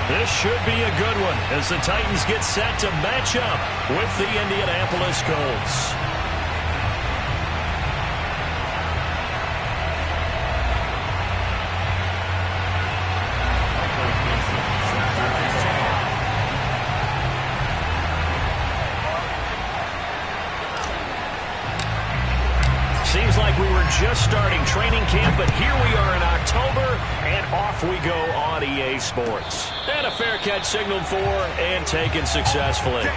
This should be a good one as the Titans get set to match up with the Indianapolis Colts. Seems like we were just starting training camp, but here we are in October, and off we go on EA Sports. And a fair catch signaled for and taken successfully.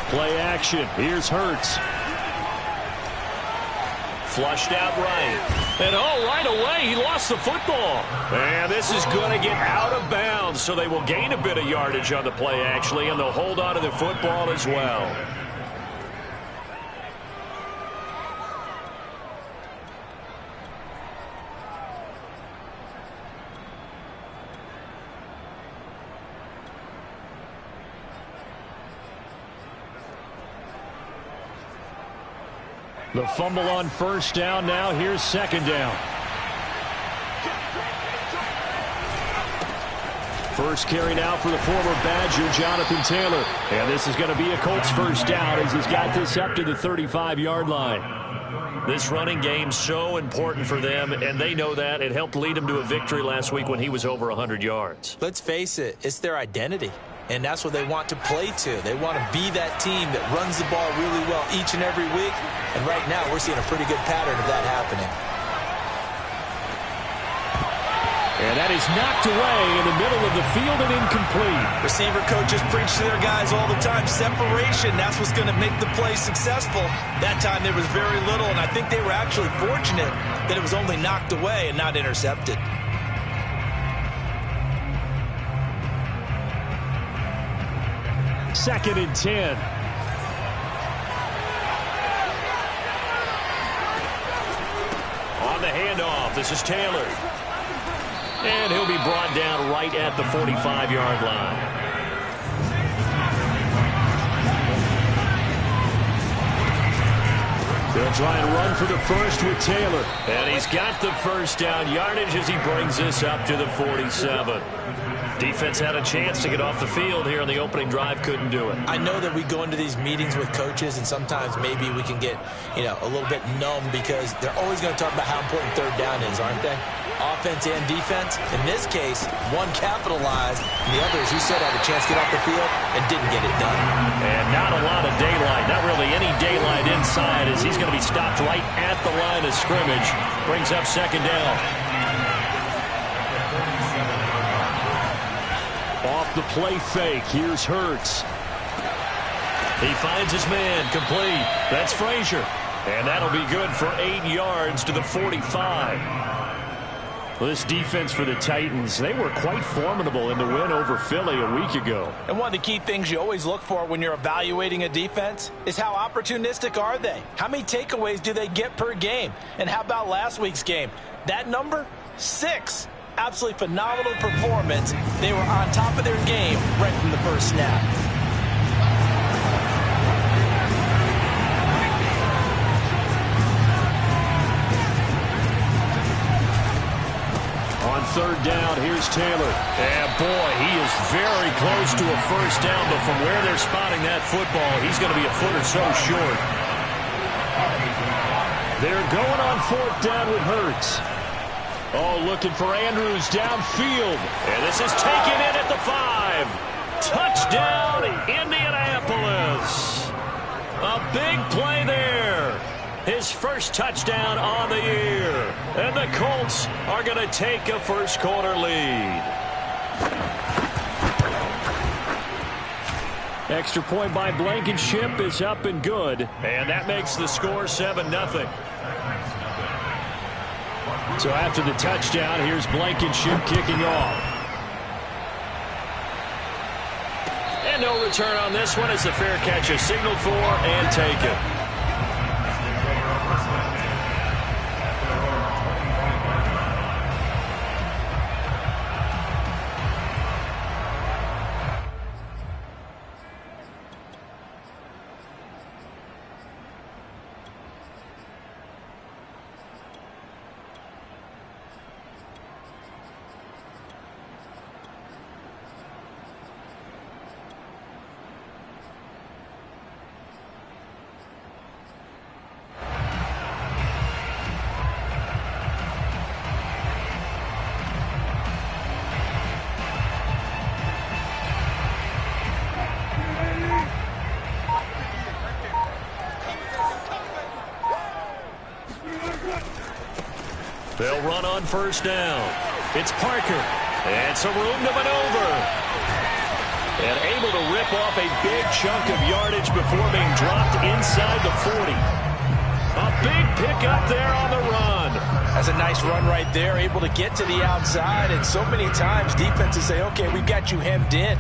Play action. Here's Hurts. Flushed out right. And right away, he lost the football. And this is going to get out of bounds, so they will gain a bit of yardage on the play, actually, and they'll hold on to the football as well. The fumble on first down. Now here's second down. First carry now for the former Badger, Jonathan Taylor. And this is going to be a Colts first down as he's got this up to the 35-yard line. This running game so important for them, and they know that. It helped lead them to a victory last week when he was over 100 yards. Let's face it, it's their identity. And that's what they want to play to. They want to be that team that runs the ball really well each and every week. And right now, we're seeing a pretty good pattern of that happening. And that is knocked away in the middle of the field and incomplete. Receiver coaches preach to their guys all the time. Separation, that's what's going to make the play successful. That time there was very little, and I think they were actually fortunate that it was only knocked away and not intercepted. Second and 10. On the handoff, this is Taylor. And he'll be brought down right at the 45-yard line. They'll try and run for the first with Taylor. And he's got the first down yardage as he brings this up to the 47. Defense had a chance to get off the field here on the opening drive, couldn't do it. I know that we go into these meetings with coaches, and sometimes maybe we can get, a little bit numb because they're always going to talk about how important third down is, aren't they? Offense and defense. In this case, one capitalized, and the other, as you said, had a chance to get off the field and didn't get it done. And not a lot of daylight, not really any daylight inside as he's going to be stopped right at the line of scrimmage. Brings up second down. Off the play fake, here's Hurts. He finds his man, complete. That's Frazier. And that'll be good for 8 yards to the 45. Well, this defense for the Titans, they were quite formidable in the win over Philly a week ago. And one of the key things you always look for when you're evaluating a defense is how opportunistic are they? How many takeaways do they get per game? And how about last week's game? That number? 6. Absolutely phenomenal performance. They were on top of their game right from the first snap. On third down, here's Taylor. And boy, he is very close to a first down, but from where they're spotting that football, he's going to be a foot or so short. They're going on fourth down with Hurts. Oh, looking for Andrews downfield. And this is taken in at the 5. Touchdown, Indianapolis. A big play there. His first touchdown on the year. And the Colts are going to take a first quarter lead. Extra point by Blankenship is up and good. And that makes the score 7-0. So after the touchdown, here's Blankenship kicking off. And no return on this one. It's a fair catch is signaled for and taken. They'll run on first down. It's Parker. And some room to maneuver. And able to rip off a big chunk of yardage before being dropped inside the 40. A big pickup there on the run. That's a nice run right there, able to get to the outside. And so many times defenses say, okay, we've got you hemmed in.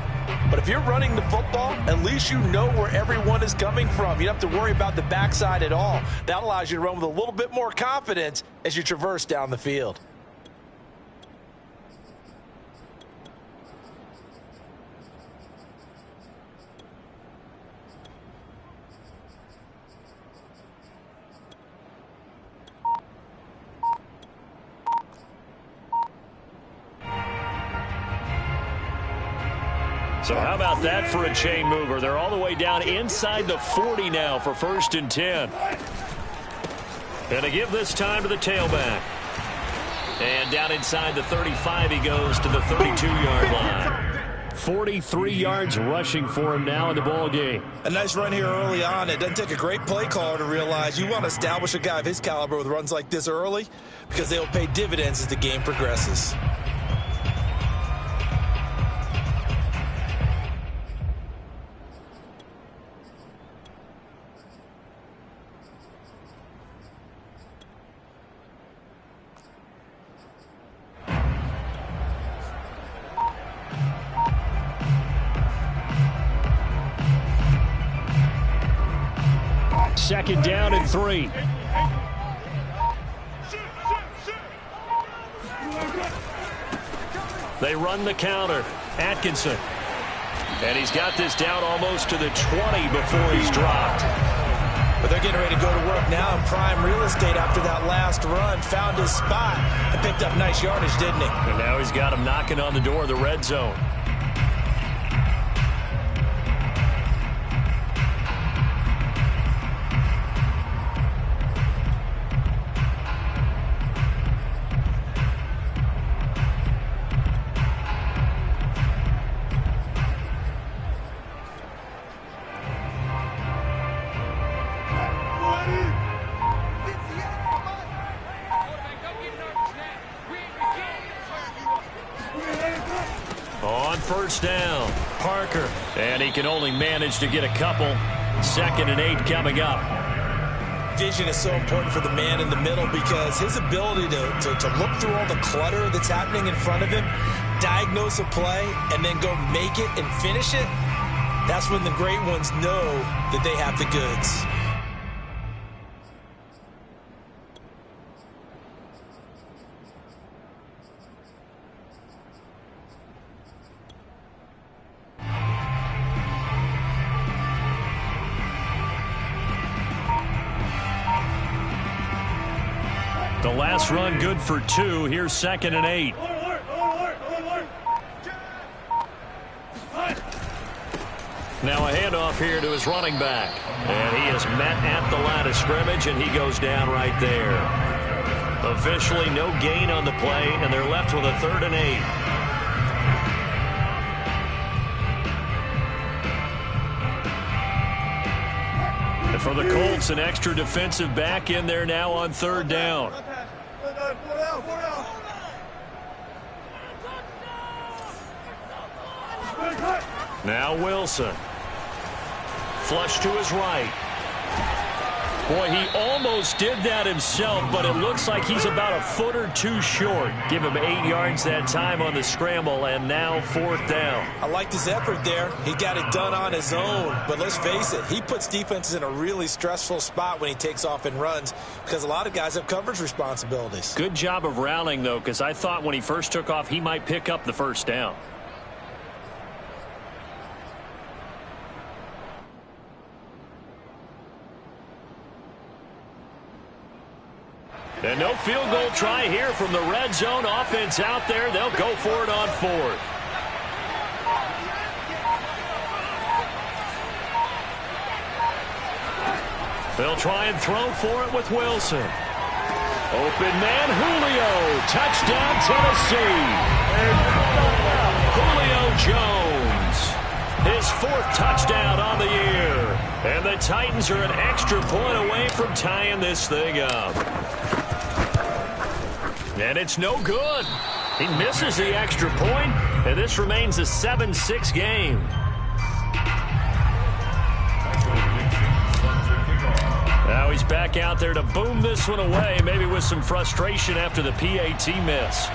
But if you're running the football, at least you know where everyone is coming from. You don't have to worry about the backside at all. That allows you to run with a little bit more confidence as you traverse down the field. So how about that for a chain mover? They're all the way down inside the 40 now for 1st and 10. And to give this time to the tailback. And down inside the 35 he goes to the 32-yard line. 43 yards rushing for him now in the ball game. A nice run here early on. It doesn't take a great play caller to realize you want to establish a guy of his caliber with runs like this early because they'll pay dividends as the game progresses. Second down and 3. They run the counter. Atkinson. And he's got this down almost to the 20 before he's dropped. But they're getting ready to go to work now in prime real estate after that last run. Found his spot and picked up nice yardage, didn't he? And now he's got him knocking on the door of the red zone. First down, Parker. And he can only manage to get a couple. 2nd and 8 coming up. Vision is so important for the man in the middle because his ability to look through all the clutter that's happening in front of him, diagnose a play, and then go make it and finish it, that's when the great ones know that they have the goods. The last run good for 2. Here's 2nd and 8. Now a handoff here to his running back. And he is met at the line of scrimmage, and he goes down right there. Officially no gain on the play, and they're left with a 3rd and 8. And for the Colts, an extra defensive back in there now on 3rd down. Now Wilson. Flush to his right. Boy, he almost did that himself, but it looks like he's about a foot or two short. Give him 8 yards that time on the scramble, and now 4th down. I liked his effort there. He got it done on his own, but let's face it, he puts defenses in a really stressful spot when he takes off and runs because a lot of guys have coverage responsibilities. Good job of rallying, though, because I thought when he first took off, he might pick up the 1st down. And no field goal try here from the red zone. Offense out there. They'll go for it on 4th. They'll try and throw for it with Wilson. Open man, Julio. Touchdown, Tennessee. Julio Jones. His 4th touchdown on the year. And the Titans are an extra point away from tying this thing up. And it's no good. He misses the extra point, and this remains a 7-6 game. Now he's back out there to boom this one away, maybe with some frustration after the PAT miss.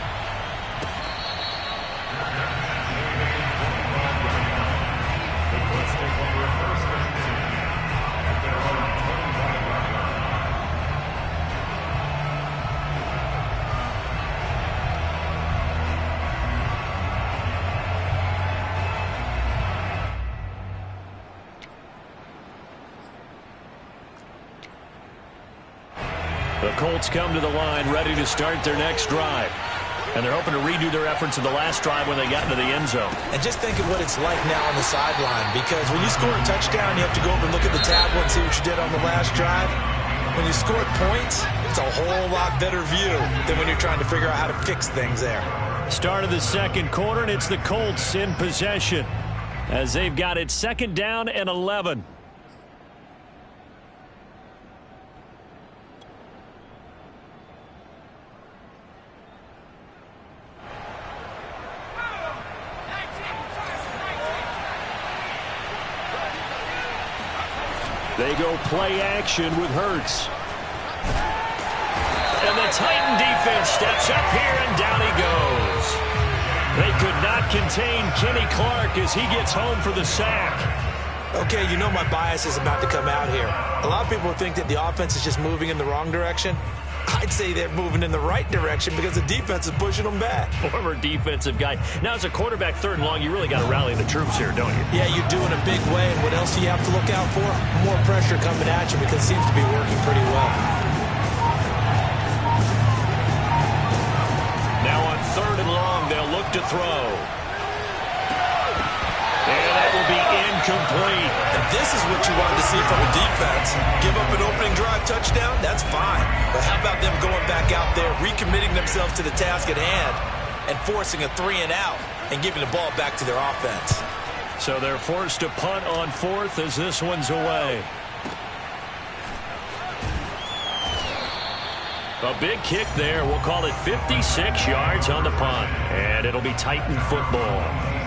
The Colts come to the line ready to start their next drive. And they're hoping to redo their efforts of the last drive when they got into the end zone. And just think of what it's like now on the sideline, because when you score a touchdown, you have to go over and look at the tablet and see what you did on the last drive. When you score points, it's a whole lot better view than when you're trying to figure out how to fix things there. Start of the 2nd quarter, and it's the Colts in possession as they've got it 2nd down and 11. They go play action with Hurts. And the Titan defense steps up here, and down he goes. They could not contain Kenny Clark as he gets home for the sack. Okay, you know my bias is about to come out here. A lot of people think that the offense is just moving in the wrong direction. I'd say they're moving in the right direction because the defense is pushing them back. Former defensive guy. Now, as a quarterback 3rd and long, you really got to rally the troops here, don't you? Yeah, you do in a big way. And what else do you have to look out for? More pressure coming at you because it seems to be working pretty well. Now on 3rd and long, they'll look to throw. And that will be incomplete. And this is what you want to see from a defense. Give up an opening drive touchdown, that's fine. But how about them going back out there, recommitting themselves to the task at hand, and forcing a 3-and-out and giving the ball back to their offense. So they're forced to punt on 4th as this one's away. A big kick there. We'll call it 56 yards on the punt. And it'll be Titan football.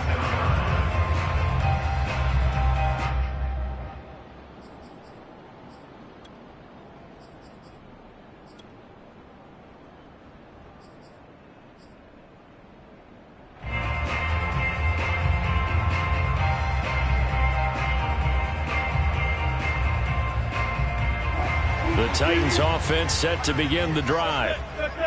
The Titans offense set to begin the drive.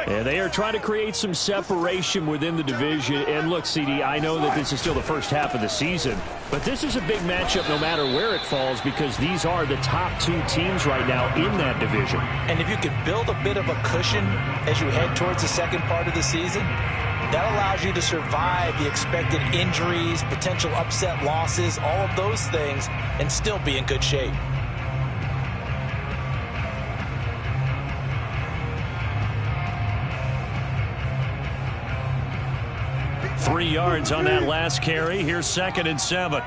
And they are trying to create some separation within the division. And look, CD, I know that this is still the first half of the season, but this is a big matchup no matter where it falls because these are the top 2 teams right now in that division. And if you could build a bit of a cushion as you head towards the second part of the season, that allows you to survive the expected injuries, potential upset losses, all of those things, and still be in good shape. 3 yards on that last carry. Here's 2nd and 7.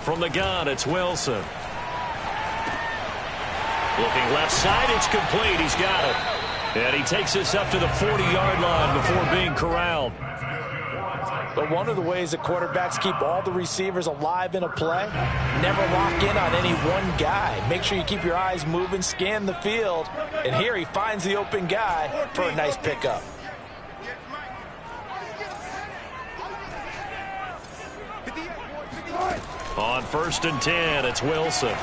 From the gun, it's Wilson. Looking left side, it's complete. He's got it. And he takes this up to the 40-yard line before being corralled. But one of the ways that quarterbacks keep all the receivers alive in a play, never lock in on any one guy. Make sure you keep your eyes moving, scan the field. And here he finds the open guy for a nice pickup. On 1st and 10, it's Wilson.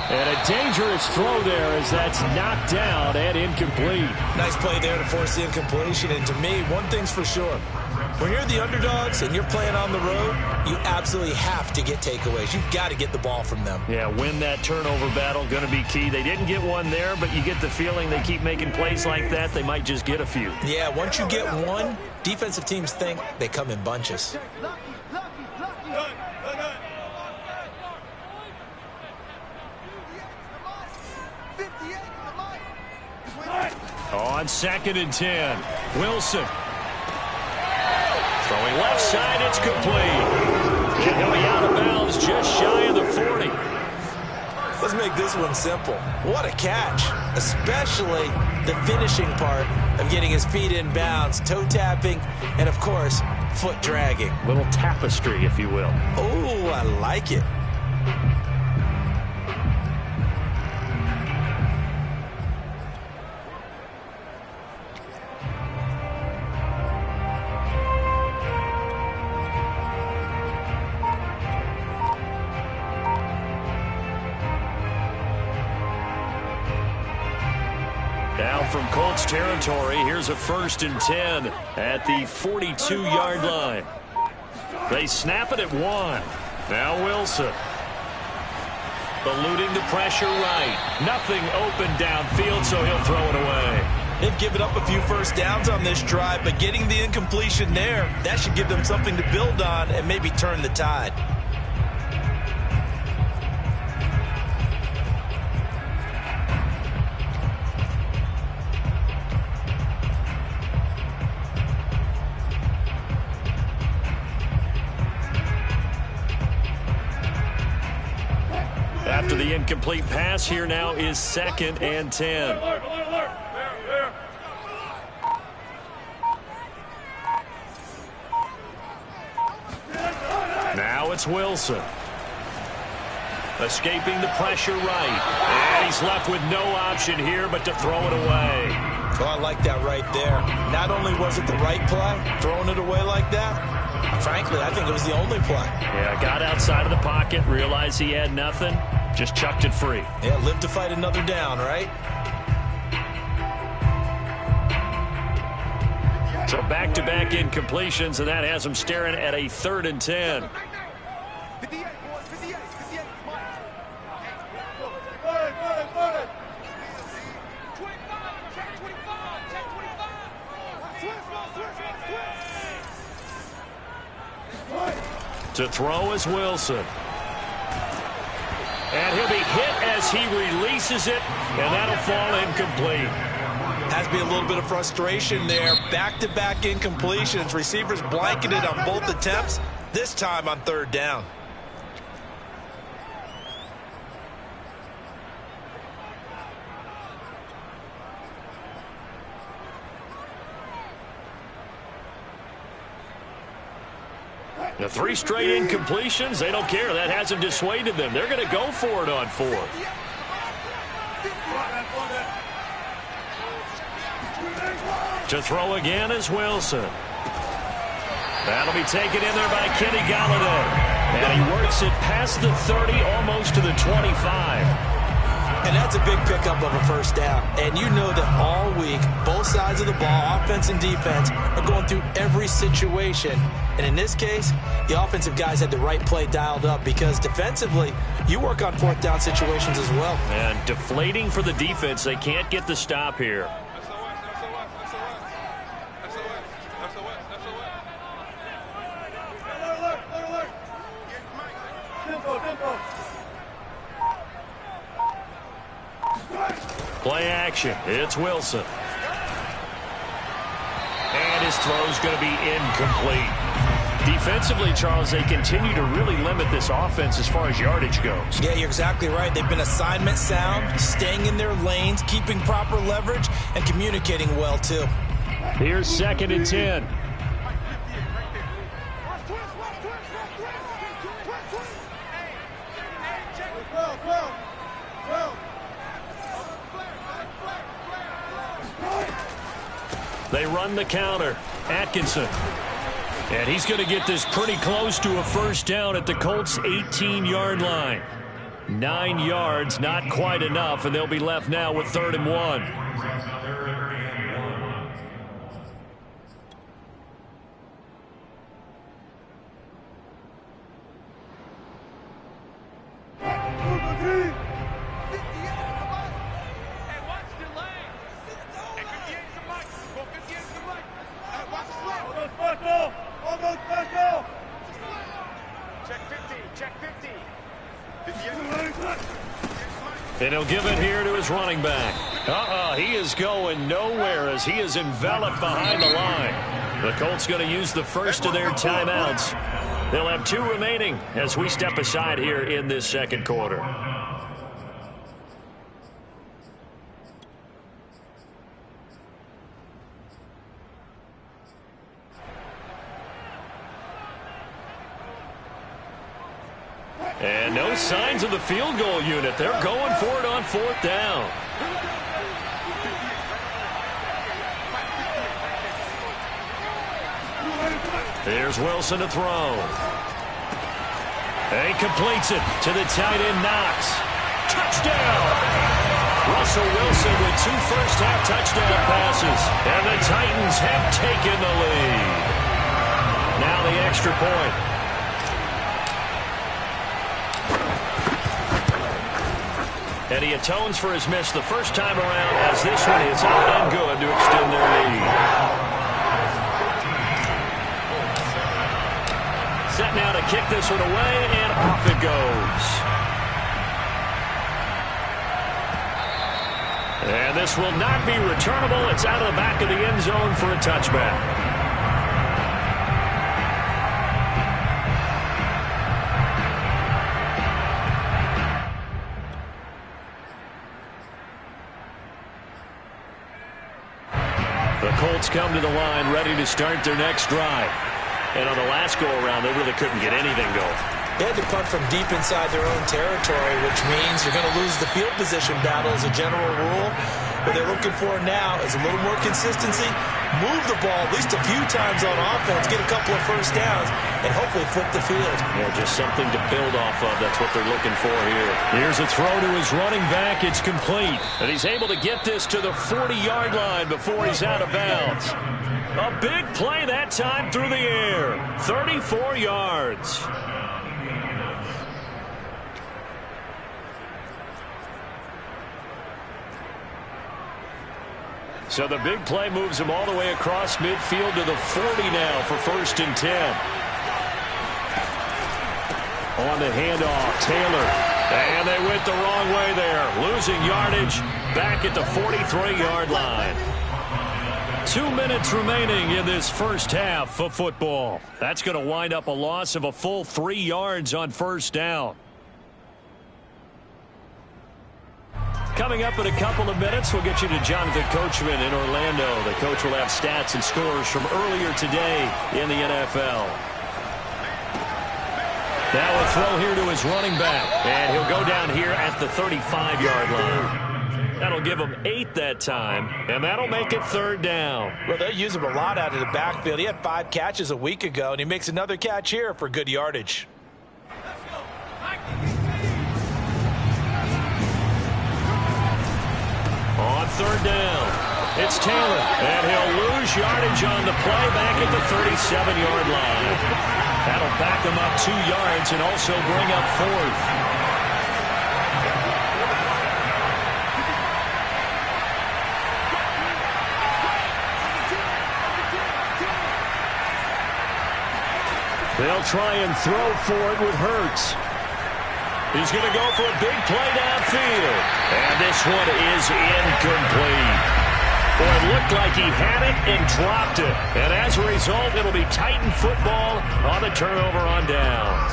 And a dangerous throw there as that's knocked down and incomplete. Nice play there to force the incompletion. And to me, one thing's for sure. When you're the underdogs and you're playing on the road, you absolutely have to get takeaways. You've got to get the ball from them. Yeah, win that turnover battle, going to be key. They didn't get one there, but you get the feeling they keep making plays like that, they might just get a few. Yeah, once you get one, defensive teams think they come in bunches. On 2nd and 10, Wilson. Throwing left side, it's complete. And he'll be out of bounds just shy of the 40. Let's make this one simple. What a catch, especially the finishing part of getting his feet in bounds, toe tapping, and of course, foot dragging. Little tapestry, if you will. Oh, I like it. Now from Colts territory, here's a 1st and 10 at the 42-yard line. They snap it at 1. Now Wilson. Eluding the pressure right. Nothing open downfield, so he'll throw it away. They've given up a few first downs on this drive, but getting the incompletion there, that should give them something to build on and maybe turn the tide. After the incomplete pass, here now is 2nd and 10. Now it's Wilson. Escaping the pressure right. And he's left with no option here but to throw it away. Oh, I like that right there. Not only was it the right play, throwing it away like that, frankly, I think it was the only play. Yeah, got outside of the pocket, realized he had nothing, just chucked it free. Yeah, live to fight another down, right? So back-to-back incompletions, and that has him staring at a 3rd and 10. To throw is Wilson. And he'll be hit as he releases it, and that'll fall incomplete. Has to be a little bit of frustration there. Back-to-back incompletions. Receivers blanketed on both attempts, this time on 3rd down. The 3 straight incompletions, they don't care. That hasn't dissuaded them. They're going to go for it on 4th. To throw again is Wilson. That'll be taken in there by Kenny Galladay. And he works it past the 30, almost to the 25. And that's a big pickup of a 1st down. And you know that all week, both sides of the ball, offense and defense, are going through every situation. And in this case, the offensive guys had the right play dialed up because defensively, you work on 4th down situations as well. And deflating for the defense. They can't get the stop here. Play action. It's Wilson. And his throw's going to be incomplete. Defensively, Charles, they continue to really limit this offense as far as yardage goes. Yeah, you're exactly right. They've been assignment sound, staying in their lanes, keeping proper leverage, and communicating well, too. Here's 2nd and 10. They run the counter. Atkinson. And he's going to get this pretty close to a first down at the Colts' 18-yard line. 9 yards, not quite enough, and they'll be left now with 3rd and 1. And he'll give it here to his running back. He is going nowhere as he is enveloped behind the line. The Colts going to use the first of their timeouts. They'll have 2 remaining as we step aside here in this second quarter. And no signs of the field goal unit. They're going for it on 4th down. Here's Wilson to throw. And he completes it to the tight end, Knox. Touchdown! Russell Wilson with 2 first-half touchdown passes. And the Titans have taken the lead. Now the extra point. And he atones for his miss the first time around as this one is up and good to extend their lead. Set now to kick this one away, and off it goes. And this will not be returnable. It's out of the back of the end zone for a touchback. The Colts come to the line ready to start their next drive. And on the last go-around, they really couldn't get anything going. They had to punt from deep inside their own territory, which means you're going to lose the field position battle as a general rule. What they're looking for now is a little more consistency, move the ball at least a few times on offense, get a couple of first downs, and hopefully flip the field. Yeah, just something to build off of. That's what they're looking for here. Here's a throw to his running back. It's complete. And he's able to get this to the 40-yard line before he's out of bounds. A big play that time through the air. 34 yards. So the big play moves him all the way across midfield to the 40 now for 1st and 10. On the handoff, Taylor. And they went the wrong way there. Losing yardage back at the 43-yard line. 2 minutes remaining in this first half of football. That's going to wind up a loss of a full 3 yards on 1st down. Coming up in a couple of minutes, we'll get you to Jonathan Coachman in Orlando. The coach will have stats and scores from earlier today in the NFL. Now a throw here to his running back, and he'll go down here at the 35-yard line. That'll give him 8 that time, and that'll make it 3rd down. Well, they use him a lot out of the backfield. He had 5 catches a week ago, and he makes another catch here for good yardage. On 3rd down, it's Taylor, and he'll lose yardage on the play back at the 37-yard line. That'll back him up 2 yards and also bring up 4th. They'll try and throw for it with Hurts. He's going to go for a big play downfield. And this one is incomplete. Boy, it looked like he had it and dropped it. And as a result, it'll be Titan football on the turnover on downs.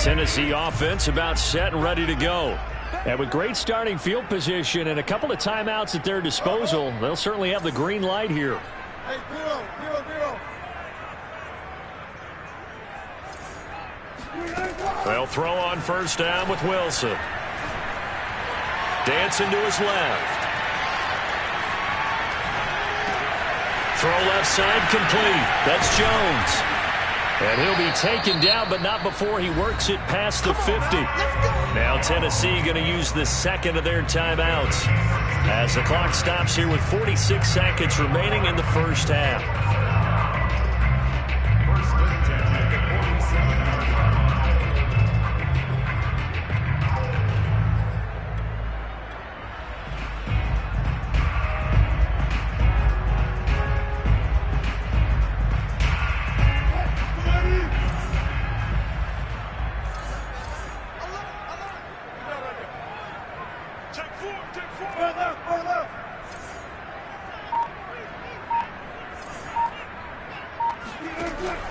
Tennessee offense about set and ready to go. And with great starting field position and a couple of timeouts at their disposal, they'll certainly have the green light here. They'll throw on first down with Wilson. Dancing to his left. Throw left side complete. That's Jones. And he'll be taken down, but not before he works it past the 50. Now Tennessee going to use the second of their timeouts as the clock stops here with 46 seconds remaining in the first half.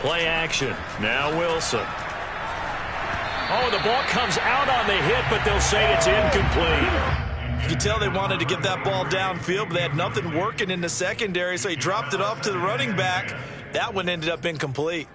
Play action. Now Wilson. Oh, the ball comes out on the hit, but they'll say it's incomplete. You can tell they wanted to get that ball downfield, but they had nothing working in the secondary, so he dropped it off to the running back. That one ended up incomplete.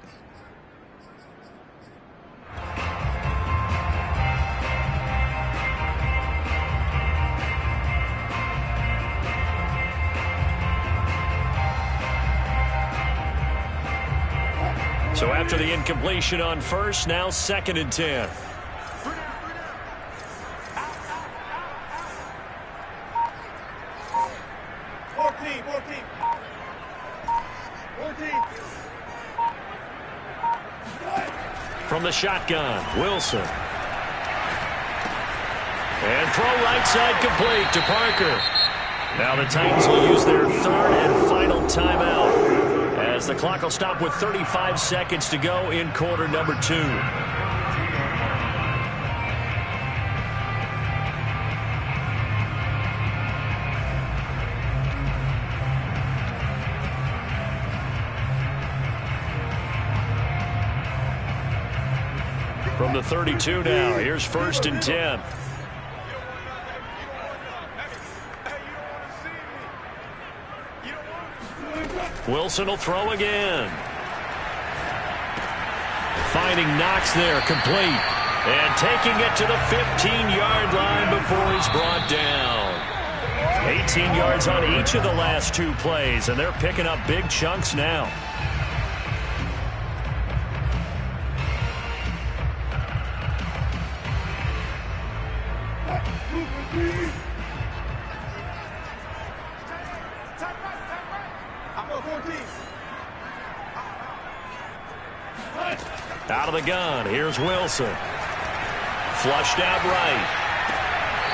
So after the incompletion on first, now 2nd and 10. From the shotgun, Wilson. And throw right side complete to Parker. Now the Titans will use their third and final timeout, as the clock will stop with 35 seconds to go in quarter number 2. From the 32 now, here's 1st and 10. Wilson will throw again. Finding Knox there, complete. And taking it to the 15-yard line before he's brought down. 18 yards on each of the last 2 plays, and they're picking up big chunks now. Out of the gun, here's Wilson. Flushed out right.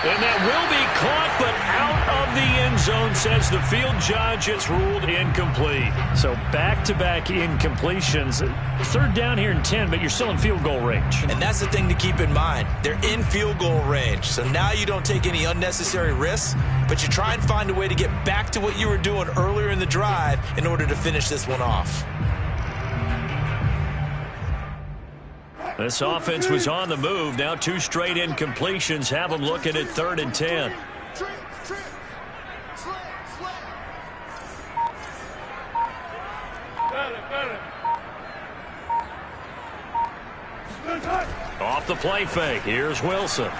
And that will be caught, but out of the end zone, says the field judge. It's ruled incomplete. So back-to-back incompletions. 3rd down here and 10, but you're still in field goal range. And that's the thing to keep in mind. They're in field goal range. So now you don't take any unnecessary risks, but you try and find a way to get back to what you were doing earlier in the drive in order to finish this one off. This offense was on the move. Now 2 straight incompletions have them looking at 3rd and 10. Off the play fake. Here's Wilson.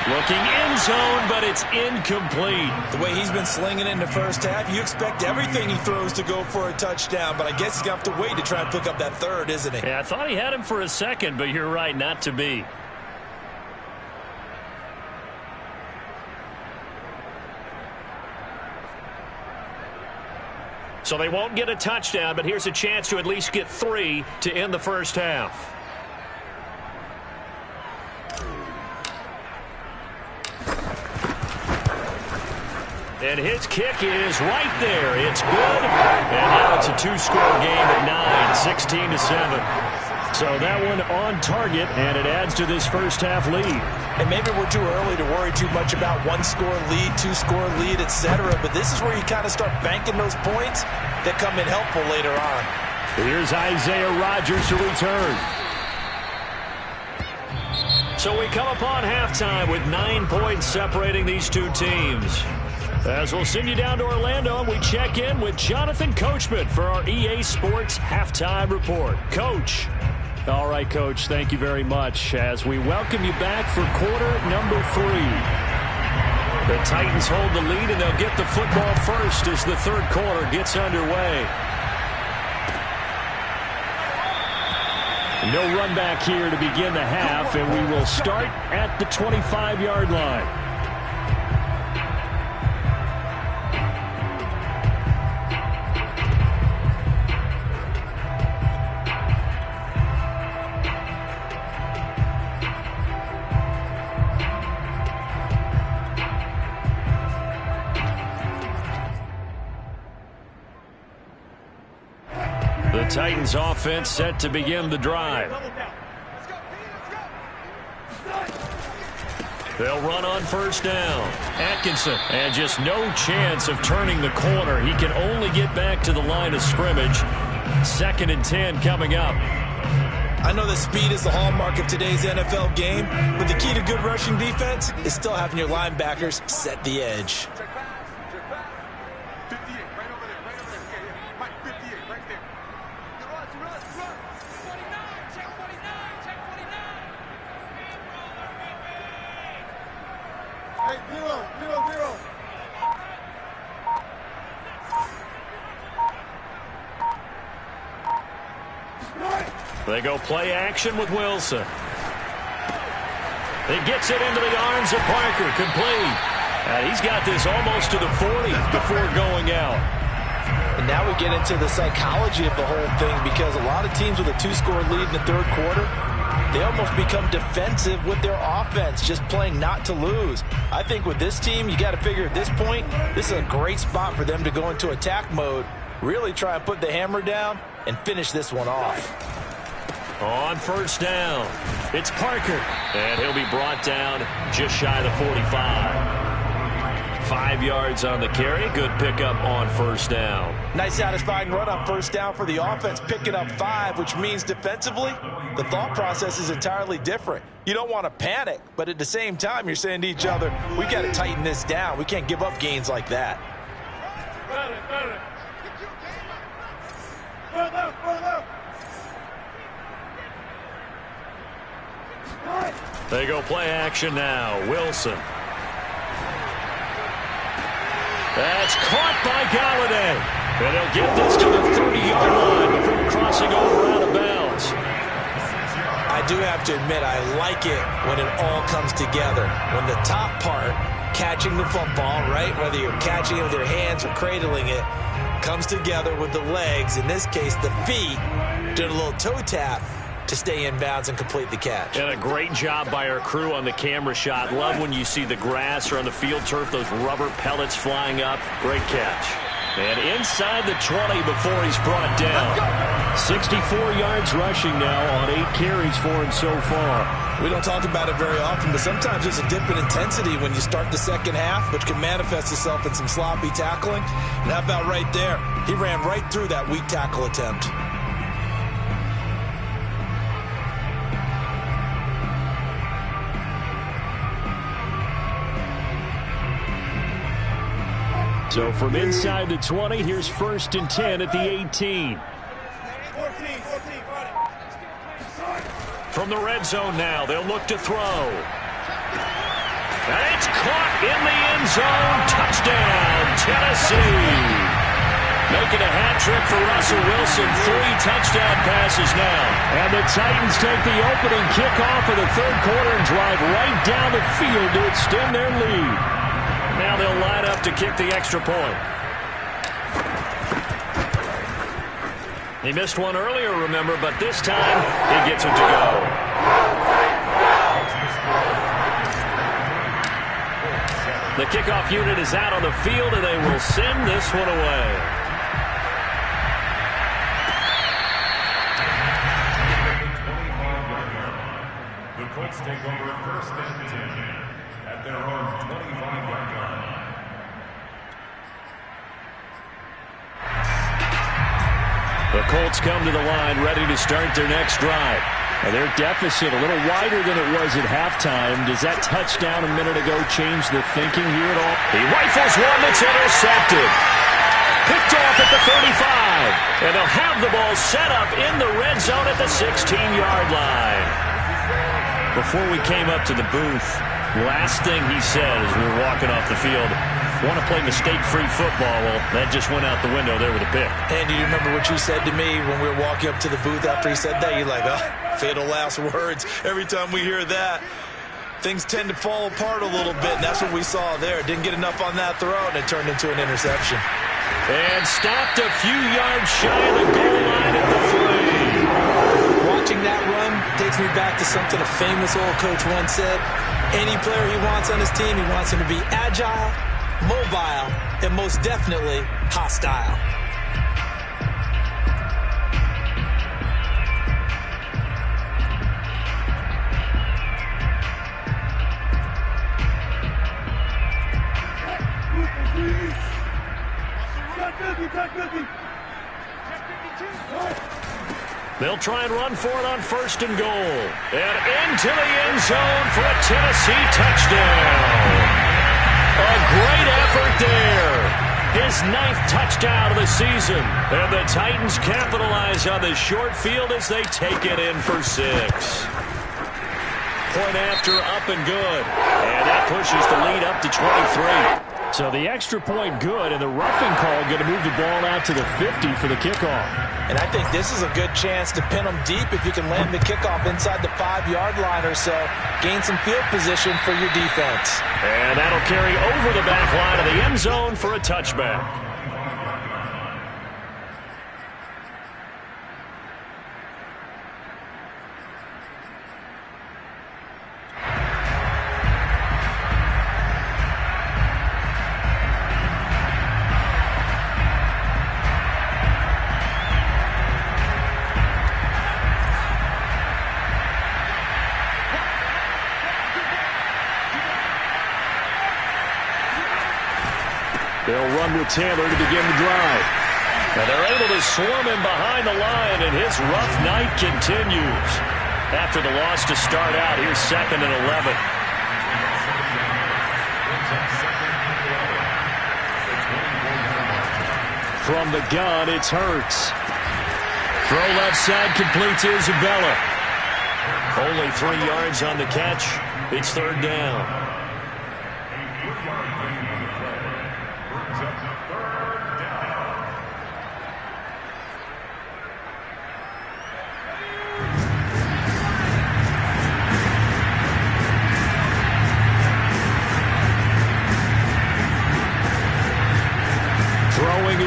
Looking end zone, but it's incomplete. The way he's been slinging it in the first half, you expect everything he throws to go for a touchdown, but I guess he's going to have to wait to try and pick up that 3rd, isn't he? Yeah, I thought he had him for a second, but you're right, not to be. So they won't get a touchdown, but here's a chance to at least get 3 to end the first half. And his kick is right there. It's good. And now it's a 2-score game at 9, 16-7. So that one on target, and it adds to this first half lead. And maybe we're too early to worry too much about 1-score lead, 2-score lead, etc. But this is where you kind of start banking those points that come in helpful later on. Here's Isaiah Rodgers to return. So we come upon halftime with 9 points separating these two teams. As we'll send you down to Orlando, and we check in with Jonathan Coachman for our EA Sports Halftime Report. Coach. All right, Coach, thank you very much as we welcome you back for quarter number 3. The Titans hold the lead, and they'll get the football first as the third quarter gets underway. No run back here to begin the half, and we will start at the 25-yard line. The Titans offense set to begin the drive. They'll run on first down. Atkinson, and just no chance of turning the corner. He can only get back to the line of scrimmage. 2nd and 10 coming up. I know that speed is the hallmark of today's NFL game, but the key to good rushing defense is still having your linebackers set the edge. They go play action with Wilson. He gets it into the arms of Parker, complete. And he's got this almost to the 40 before going out. And now we get into the psychology of the whole thing, because a lot of teams with a 2-score lead in the third quarter, they almost become defensive with their offense, just playing not to lose. I think with this team, you got to figure at this point, this is a great spot for them to go into attack mode, really try and put the hammer down and finish this one off. On first down, it's Parker, and he'll be brought down just shy of the 45. 5 yards on the carry. Good pickup on first down. Nice satisfying run on first down for the offense, picking up 5, which means defensively, the thought process is entirely different. You don't want to panic, but at the same time, you're saying to each other, we got to tighten this down. We can't give up gains like that. They go play action now. Wilson. That's caught by Galladay. And they'll get this to the 30-yard line before crossing over out of bounds. I do have to admit, I like it when it all comes together. When the top part, catching the football, right, whether you're catching it with your hands or cradling it, comes together with the legs, in this case the feet, doing a little toe tap to stay in bounds and complete the catch. And a great job by our crew on the camera shot. Love when you see the grass or on the field turf, those rubber pellets flying up. Great catch. And inside the 20 before he's brought down. 64 yards rushing now on 8 carries for him so far. We don't talk about it very often, but sometimes there's a dip in intensity when you start the second half, which can manifest itself in some sloppy tackling. And how about right there? He ran right through that weak tackle attempt. So from inside the 20, here's 1st and 10 at the 18. From the red zone now, they'll look to throw. And it's caught in the end zone. Touchdown, Tennessee. Making a hat trick for Russell Wilson. 3 touchdown passes now. And the Titans take the opening kickoff of the third quarter and drive right down the field to extend their lead. Now they'll line up to kick the extra point. He missed one earlier, remember, but this time he gets it to go. The kickoff unit is out on the field, and they will send this one away. The Colts take over at 1st and 10 at their own 25-yard line. The Colts come to the line ready to start their next drive. And their deficit a little wider than it was at halftime. Does that touchdown a minute ago change the thinking here at all? He rifles one that's intercepted. Picked off at the 35. And they'll have the ball set up in the red zone at the 16-yard line. Before we came up to the booth, last thing he said as we were walking off the field, want to play mistake-free football. Well, that just went out the window there with a pick. Andy, you remember what you said to me when we were walking up to the booth after he said that? You're like, oh, fatal last words. Every time we hear that, things tend to fall apart a little bit, and that's what we saw there. Didn't get enough on that throw, and it turned into an interception. And stopped a few yards shy of the goal line at the 3. Watching that run takes me back to something a famous old coach once said. Any player he wants on his team, he wants him to be agile, mobile, and most definitely hostile. They'll try and run for it on 1st and goal. And into the end zone for a Tennessee touchdown. A great effort there. His 9th touchdown of the season. And the Titans capitalize on the short field as they take it in for 6. Point after, up and good. And that pushes the lead up to 23. So the extra point good, and the roughing call going to move the ball out to the 50 for the kickoff. And I think this is a good chance to pin them deep if you can land the kickoff inside the 5-yard line or so. Gain some field position for your defense. And that'll carry over the back line of the end zone for a touchback. They'll run with Taylor to begin the drive. And they're able to swarm him behind the line, and his rough night continues. After the loss to start out, here's 2nd and 11. From the gun, it's Hurts. Throw left side, complete to Isabella. Only 3 yards on the catch. It's 3rd down.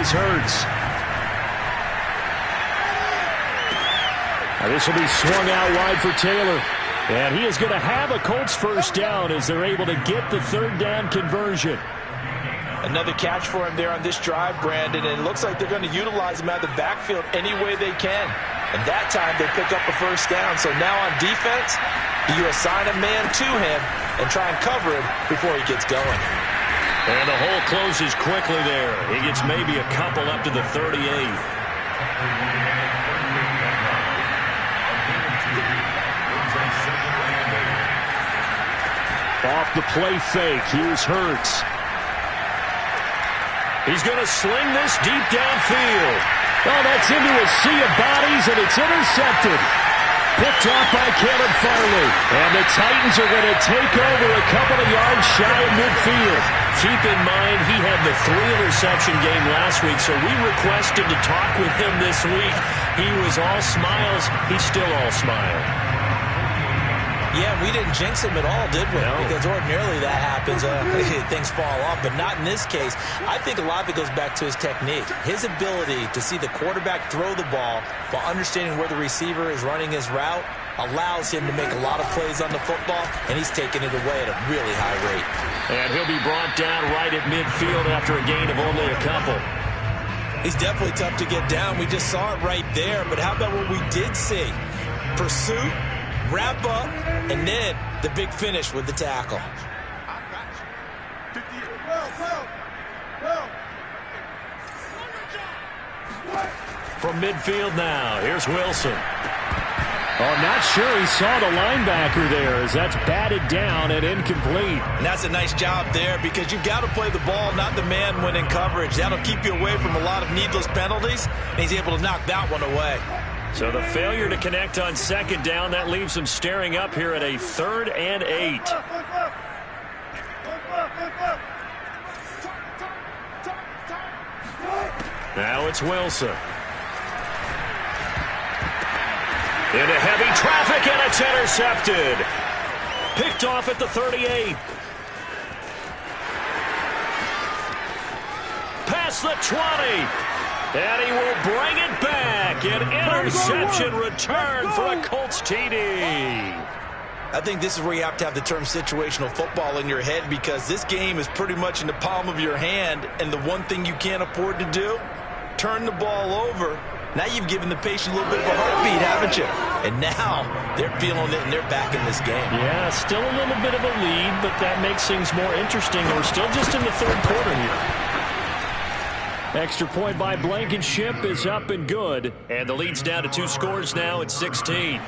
Hurts. Now this will be swung out wide for Taylor. And he is going to have a Colts 1st down as they're able to get the 3rd down conversion. Another catch for him there on this drive, Brandon, and it looks like they're going to utilize him out of the backfield any way they can. And that time they pick up a 1st down. So now on defense, you assign a man to him and try and cover him before he gets going. And the hole closes quickly there. He gets maybe a couple up to the 38. Off the play fake, here's Hurts. He's going to sling this deep downfield. Oh, that's into a sea of bodies, and it's intercepted. Picked off by Caleb Farley. And the Titans are going to take over a couple of yards shy of midfield. Keep in mind, he had the 3-interception game last week, so we requested to talk with him this week. He was all smiles. He's still all smile. Yeah, we didn't jinx him at all, did we? No. Because ordinarily that happens. Things fall off, but not in this case. I think a lot of it goes back to his technique. His ability to see the quarterback throw the ball while understanding where the receiver is running his route allows him to make a lot of plays on the football, and he's taking it away at a really high rate. And he'll be brought down right at midfield after a gain of only a couple. He's definitely tough to get down. We just saw it right there, but how about what we did see? Pursuit, wrap up, and then the big finish with the tackle. From midfield now, here's Wilson. Oh, not sure he saw the linebacker there as that's batted down and incomplete. And that's a nice job there because you've got to play the ball, not the man when in coverage. That'll keep you away from a lot of needless penalties, and he's able to knock that one away. So the failure to connect on second down, that leaves him staring up here at a 3rd and 8. Now it's Wilson. Into heavy traffic, and it's intercepted. Picked off at the 38. Past the 20. And he will bring it back. An interception return for a Colts TD. I think this is where you have to have the term situational football in your head because this game is pretty much in the palm of your hand, and the one thing you can't afford to do, turn the ball over. Now you've given the patient a little bit of a heartbeat, haven't you? And now they're feeling it, and they're back in this game. Yeah, still a little bit of a lead, but that makes things more interesting. We're still just in the 3rd quarter here. Extra point by Blankenship is up and good. And the lead's down to 2 scores now at 16.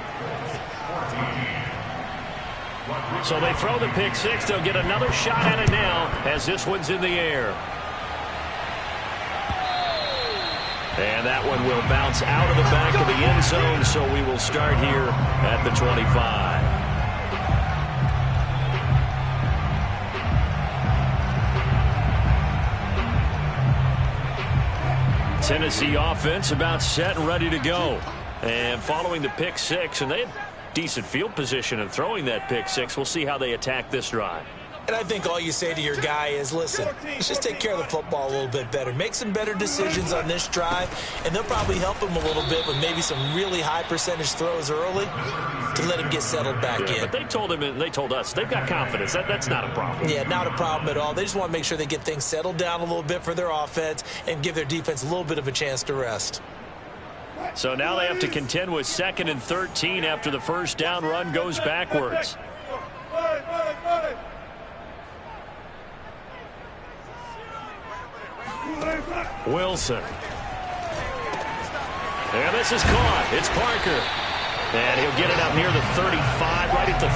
So they throw the pick 6. They'll get another shot at it now as this one's in the air. And that one will bounce out of the back of the end zone, so we will start here at the 25. Tennessee offense about set and ready to go. And following the pick 6, and they had decent field position in throwing that pick 6. We'll see how they attack this drive. And I think all you say to your guy is, listen, let's just take care of the football a little bit better. Make some better decisions on this drive, and they'll probably help him a little bit with maybe some really high percentage throws early to let him get settled back in. But they told him and they told us they've got confidence. That's not a problem. Yeah, not a problem at all. They just want to make sure they get things settled down a little bit for their offense and give their defense a little bit of a chance to rest. So now they have to contend with 2nd and 13 after the first down run goes backwards. Wilson. And this is caught. It's Parker. And he'll get it up near the 35, right at the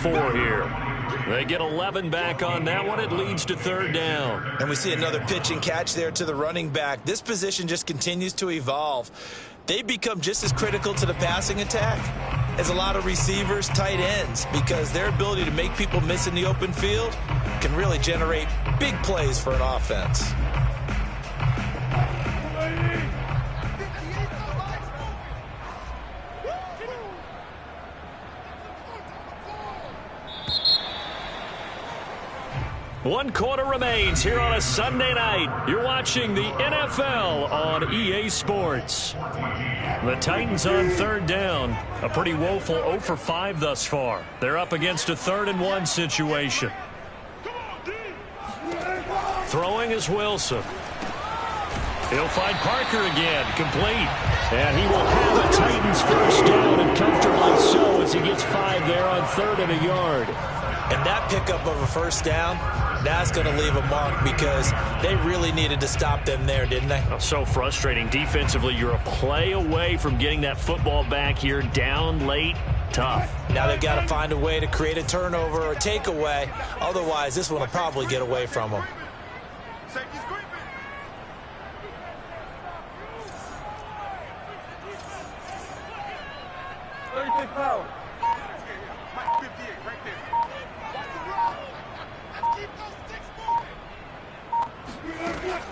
34 here. They get 11 back on that one. It leads to 3rd down. And we see another pitch and catch there to the running back. This position just continues to evolve. They become just as critical to the passing attack as a lot of receivers, tight ends, because their ability to make people miss in the open field can really generate big plays for an offense. One quarter remains here on a Sunday night. You're watching the NFL on EA Sports. The Titans on 3rd down. A pretty woeful 0 for 5 thus far. They're up against a 3rd and 1 situation. Throwing is Wilson. He'll find Parker again, complete. And he will have the Titans first down, and comfortably so as he gets 5 there on 3rd and a yard. And that pickup of a first down, that's going to leave a mark because they really needed to stop them there, didn't they? Oh, so frustrating. Defensively, you're a play away from getting that football back here, down late, tough. Now they've got to find a way to create a turnover or a takeaway. Otherwise, this one will probably get away from them.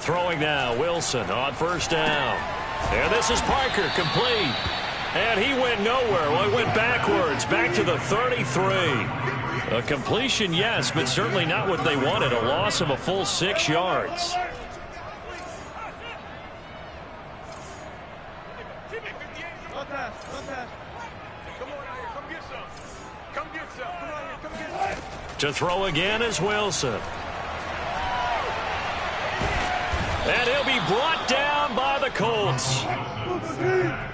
Throwing now, Wilson on first down. And this is Parker, complete. And he went nowhere. Well, he went backwards, back to the 33. A completion, yes, but certainly not what they wanted. A loss of a full 6 yards. To throw again is Wilson. And he'll be brought down by the Colts.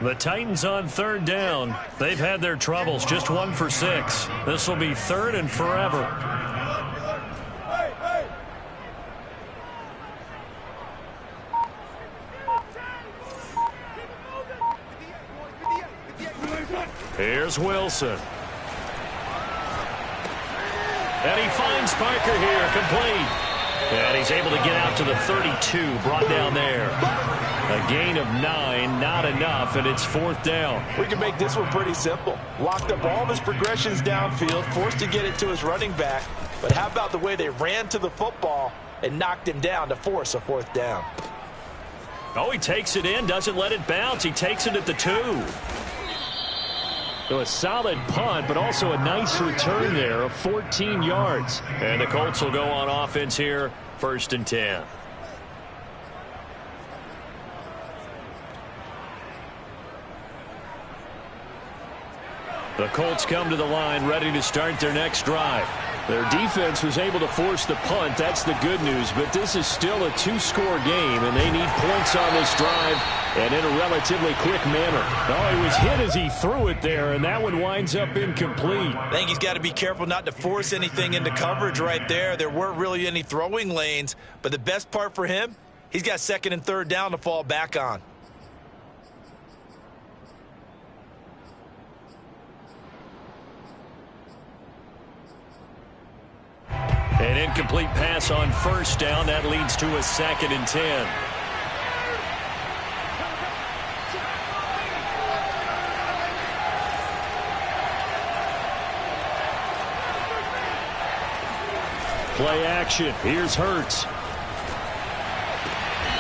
The Titans on 3rd down. They've had their troubles, just 1 for 6. This will be 3rd and forever. Here's Wilson. And he finds Parker here, complete. And he's able to get out to the 32, brought down there. A gain of 9, not enough, and it's 4th down. We can make this one pretty simple. Locked up all of his progressions downfield, forced to get it to his running back. But how about the way they ran to the football and knocked him down to force a 4th down? Oh, he takes it in, doesn't let it bounce. He takes it at the 2. So a solid punt, but also a nice return there of 14 yards. And the Colts will go on offense here, 1st and 10. The Colts come to the line ready to start their next drive. Their defense was able to force the punt. That's the good news. But this is still a 2-score game, and they need points on this drive and in a relatively quick manner. Oh, he was hit as he threw it there, and that one winds up incomplete. I think he's got to be careful not to force anything into coverage right there. There weren't really any throwing lanes. But the best part for him, he's got 2nd and 3rd down to fall back on. An incomplete pass on 1st down. That leads to a 2nd and 10. Play action. Here's Hurts.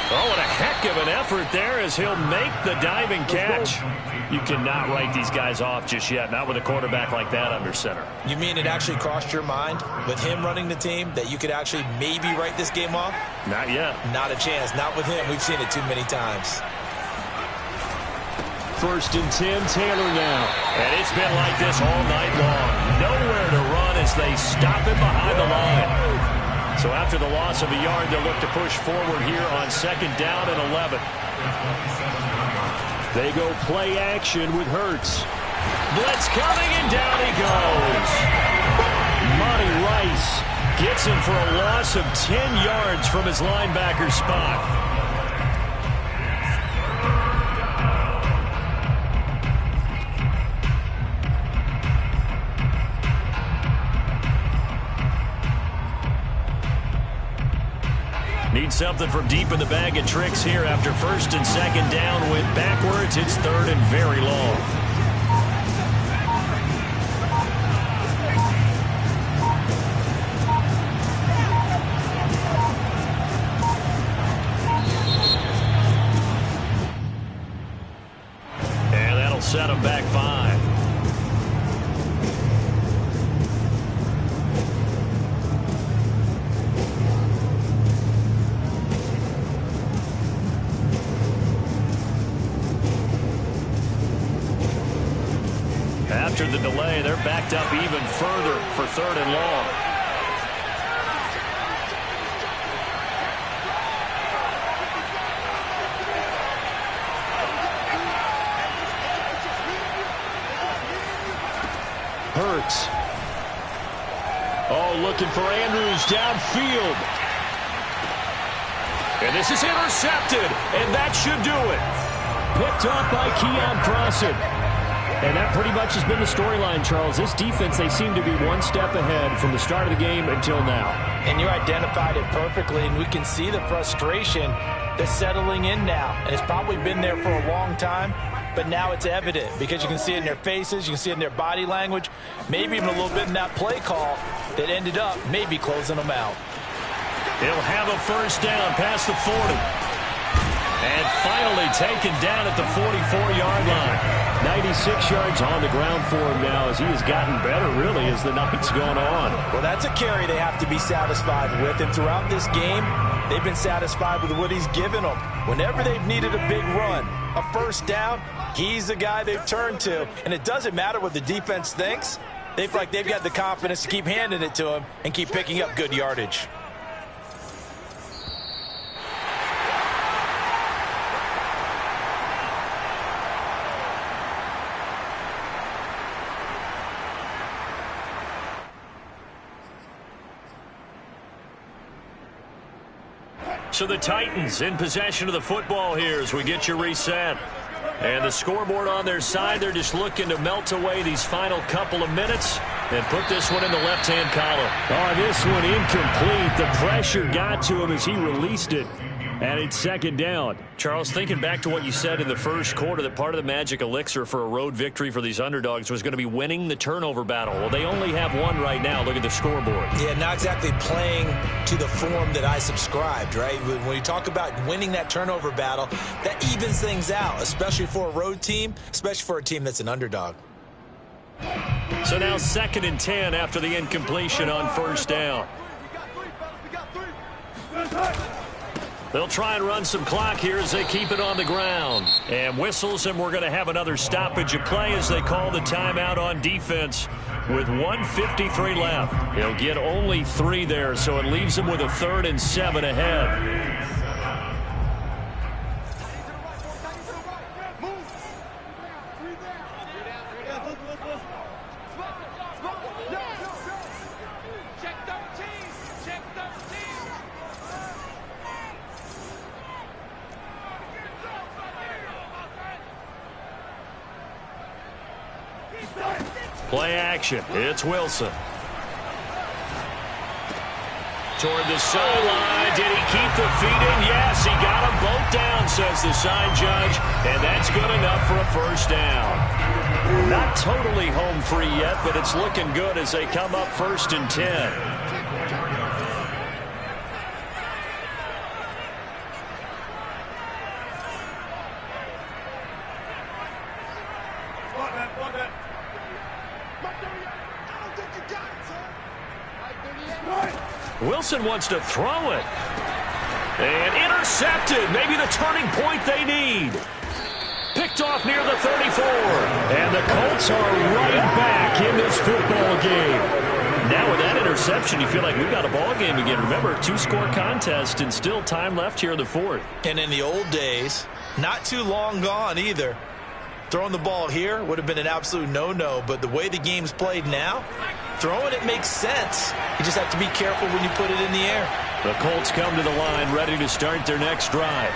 Oh, what a heck of an effort there as he'll make the diving catch. You cannot write these guys off just yet, not with a quarterback like that under center. You mean it actually crossed your mind with him running the team that you could actually maybe write this game off? Not yet. Not a chance. Not with him. We've seen it too many times. 1st and 10, Taylor now. And it's been like this all night long. Nowhere to run as they stop him behind the line. So after the loss of a yard, they'll look to push forward here on 2nd down and 11. They go play action with Hurts. Blitz coming, and down he goes. Monty Rice gets him for a loss of 10 yards from his linebacker spot. Need something from deep in the bag of tricks here after 1st and 2nd down. Went backwards. It's 3rd and very long. And that'll set him back 5. After the delay, they're backed up even further for 3rd and long. Hurts. Oh, looking for Andrews downfield. And this is intercepted, and that should do it. Picked off by Keon Crossan. And that pretty much has been the storyline, Charles. This defense, they seem to be one step ahead from the start of the game until now. And you identified it perfectly, and we can see the frustration that's settling in now. And it's probably been there for a long time, but now it's evident because you can see it in their faces, you can see it in their body language, maybe even a little bit in that play call that ended up maybe closing them out. He'll have a 1st down past the 40. And finally taken down at the 44-yard line. 96 yards on the ground for him now as he has gotten better, really, as the night's gone on. Well, that's a carry they have to be satisfied with. And throughout this game, they've been satisfied with what he's given them. Whenever they've needed a big run, a 1st down, he's the guy they've turned to. And it doesn't matter what the defense thinks. They feel like they've got the confidence to keep handing it to him and keep picking up good yardage. So the Titans in possession of the football here as we get you reset. And the scoreboard on their side, they're just looking to melt away these final couple of minutes and put this one in the left-hand column. Oh, this one incomplete. The pressure got to him as he released it. And it's second down. Charles, thinking back to what you said in the first quarter, that part of the magic elixir for a road victory for these underdogs was going to be winning the turnover battle. Well, they only have one right now. Look at the scoreboard. Yeah, not exactly playing to the form that I subscribed, right? When you talk about winning that turnover battle, that evens things out, especially for a road team, especially for a team that's an underdog. So now 2nd and 10 after the incompletion on first down. They'll try and run some clock here as they keep it on the ground. And whistles, and we're going to have another stoppage of play as they call the timeout on defense with 1:53 left. He'll get only 3 there, so it leaves him with a 3rd and 7 ahead. Play action. It's Wilson. Toward the sideline. Did he keep the feet in? Yes, he got them both down, says the sign judge. And that's good enough for a first down. Not totally home free yet, but it's looking good as they come up 1st and 10. Wilson wants to throw it. And intercepted. Maybe the turning point they need. Picked off near the 34. And the Colts are right back in this football game. Now with that interception, you feel like we've got a ball game again. Remember, 2-score contest and still time left here in the 4th. And in the old days, not too long gone either, throwing the ball here would have been an absolute no-no. But the way the game's played now, throwing it makes sense. You just have to be careful when you put it in the air. The Colts come to the line ready to start their next drive.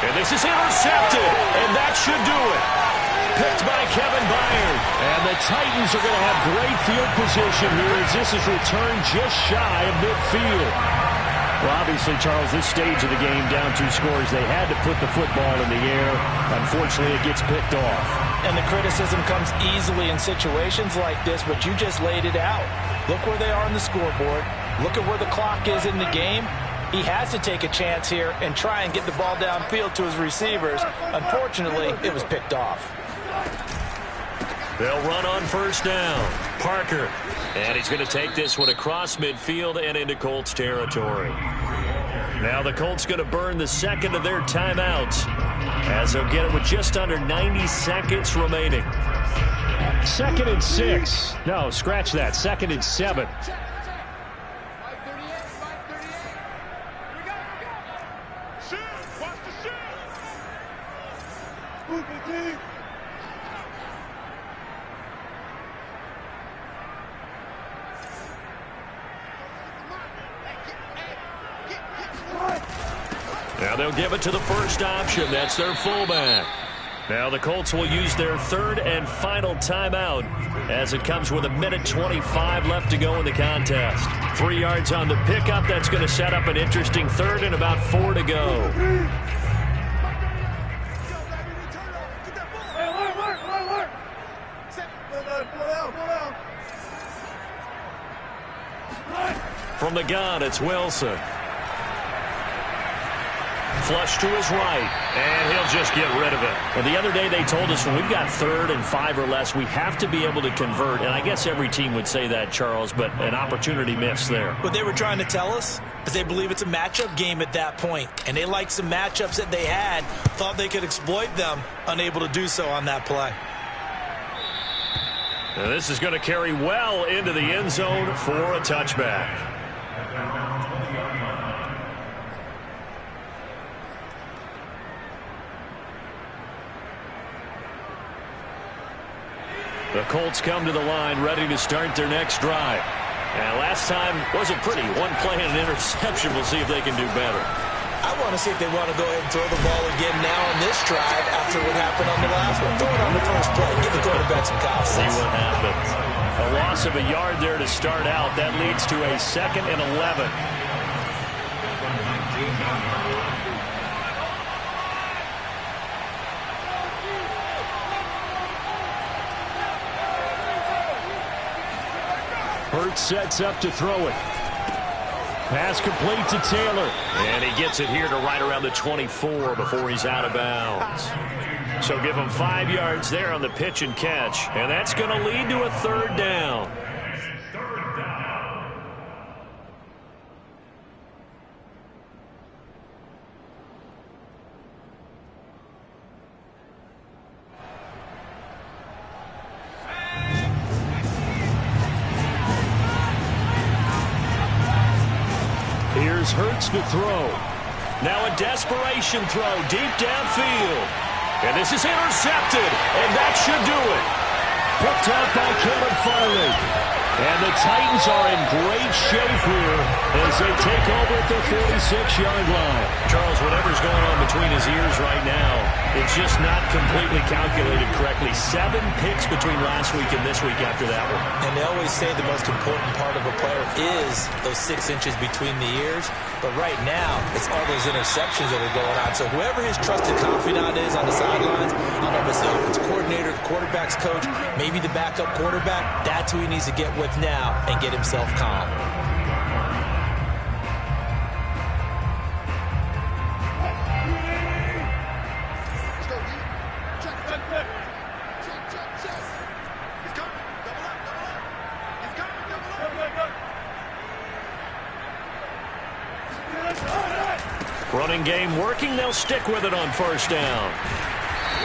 And this is intercepted, and that should do it. Picked by Kevin Byard. And the Titans are going to have great field position here as this is returned just shy of midfield. Well, obviously, Charles, this stage of the game, down 2 scores, they had to put the football in the air. Unfortunately, it gets picked off. And the criticism comes easily in situations like this, but you just laid it out. Look where they are on the scoreboard. Look at where the clock is in the game. He has to take a chance here and try and get the ball downfield to his receivers. Unfortunately, it was picked off. They'll run on first down. Parker. And he's going to take this one across midfield and into Colts territory. Now the Colts going to burn the 2nd of their timeouts as they'll get it with just under 90 seconds remaining. 2nd and 6. No, scratch that. 2nd and 7. Now they'll give it to the first option. That's their fullback. Now the Colts will use their 3rd and final timeout as it comes with 1:25 left to go in the contest. 3 yards on the pickup. That's going to set up an interesting 3rd and about 4 to go. From the gun, it's Wilson. Flush to his right, and he'll just get rid of it. Well, the other day they told us when we've got 3rd and 5 or less, we have to be able to convert. And I guess every team would say that, Charles, but an opportunity missed there. What they were trying to tell us is they believe it's a matchup game at that point. And they liked some matchups that they had, thought they could exploit them, unable to do so on that play. Now this is going to carry well into the end zone for a touchback. The Colts come to the line ready to start their next drive. And last time wasn't pretty. 1 play and an interception. We'll see if they can do better. I want to see if they want to go ahead and throw the ball again now on this drive after what happened on the last one. Throw it on the first play. Give the quarterback some confidence. See what happens. A loss of a yard there to start out. That leads to a 2nd and 11. Hurts sets up to throw it. Pass complete to Taylor. And he gets it here to right around the 24 before he's out of bounds. So give him 5 yards there on the pitch and catch. And that's going to lead to a 3rd down. Here's Hurts to throw. Now a desperation throw deep downfield. And this is intercepted, and that should do it. Picked up by Caleb Farley. And the Titans are in great shape here as they take over at their 46-yard line. Charles, whatever's going on between his ears right now, it's just not completely calculated correctly. 7 picks between last week and this week after that one. And they always say the most important part of a player is those 6 inches between the ears. But right now, it's all those interceptions that are going on. So whoever his trusted confidant is on the sidelines, I don't know if it's the offensive coordinator, the quarterback's coach, maybe the backup quarterback, that's who he needs to get with now and get himself calm. Running game working. They'll stick with it on 1st down.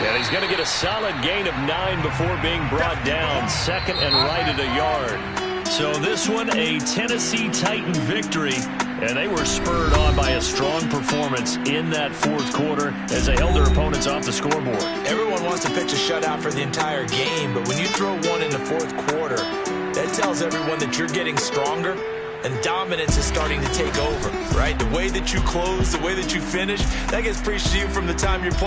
And he's going to get a solid gain of 9 before being brought down. 2nd and right at a yard. So this one, a Tennessee Titan victory. And they were spurred on by a strong performance in that 4th quarter as they held their opponents off the scoreboard. Everyone wants to pitch a shutout for the entire game, but when you throw one in the 4th quarter, that tells everyone that you're getting stronger. And dominance is starting to take over, right? The way that you close, the way that you finish, that gets preached to you from the time you're playing.